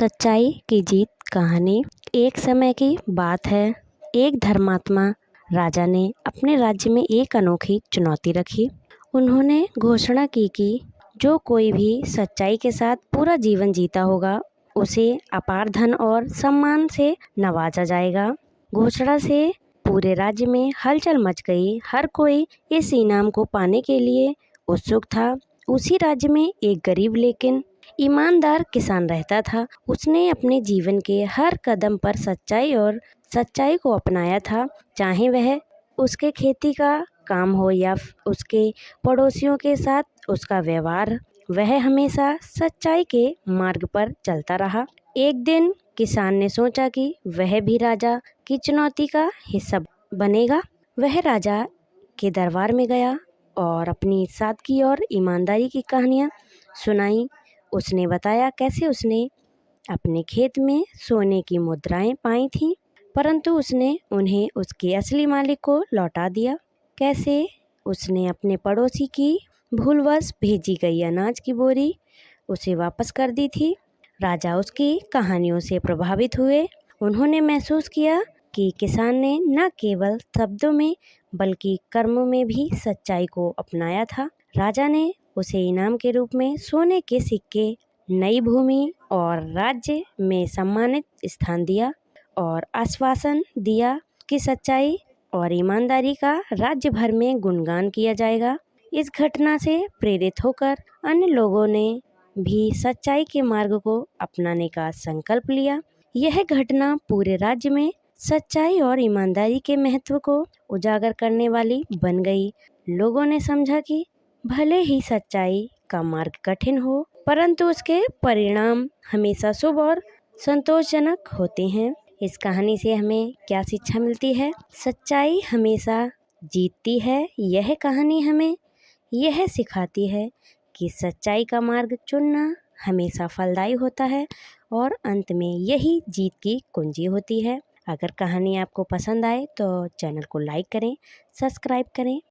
सच्चाई की जीत कहानी। एक समय की बात है, एक धर्मात्मा राजा ने अपने राज्य में एक अनोखी चुनौती रखी। उन्होंने घोषणा की कि जो कोई भी सच्चाई के साथ पूरा जीवन जीता होगा उसे अपार धन और सम्मान से नवाजा जाएगा। घोषणा से पूरे राज्य में हलचल मच गई। हर कोई इस इनाम को पाने के लिए उत्सुक था। उसी राज्य में एक गरीब लेकिन ईमानदार किसान रहता था। उसने अपने जीवन के हर कदम पर सच्चाई को अपनाया था, चाहे वह उसके खेती का काम हो या उसके पड़ोसियों के साथ उसका व्यवहार। वह हमेशा सच्चाई के मार्ग पर चलता रहा। एक दिन किसान ने सोचा कि वह भी राजा की चुनौती का हिस्सा बनेगा। वह राजा के दरबार में गया और अपनी सादगी और ईमानदारी की कहानियाँ सुनाई। उसने बताया कैसे उसने अपने खेत में सोने की मुद्राएं पाई थीं, परंतु उसने उन्हें उसके असली मालिक को लौटा दिया। कैसे उसने अपने पड़ोसी की भूलवश भेजी गई अनाज की बोरी उसे वापस कर दी थी। राजा उसकी कहानियों से प्रभावित हुए। उन्होंने महसूस किया कि किसान ने न केवल शब्दों में बल्कि कर्मों में भी सच्चाई को अपनाया था। राजा ने उसे इनाम के रूप में सोने के सिक्के, नई भूमि और राज्य में सम्मानित स्थान दिया और आश्वासन दिया कि सच्चाई और ईमानदारी का राज्य भर में गुणगान किया जाएगा। इस घटना से प्रेरित होकर अन्य लोगों ने भी सच्चाई के मार्ग को अपनाने का संकल्प लिया। यह घटना पूरे राज्य में सच्चाई और ईमानदारी के महत्व को उजागर करने वाली बन गई। लोगों ने समझा कि भले ही सच्चाई का मार्ग कठिन हो, परंतु उसके परिणाम हमेशा शुभ और संतोषजनक होते हैं। इस कहानी से हमें क्या शिक्षा मिलती है? सच्चाई हमेशा जीतती है। यह कहानी हमें यह सिखाती है कि सच्चाई का मार्ग चुनना हमेशा फलदायी होता है और अंत में यही जीत की कुंजी होती है। अगर कहानी आपको पसंद आए तो चैनल को लाइक करें, सब्सक्राइब करें।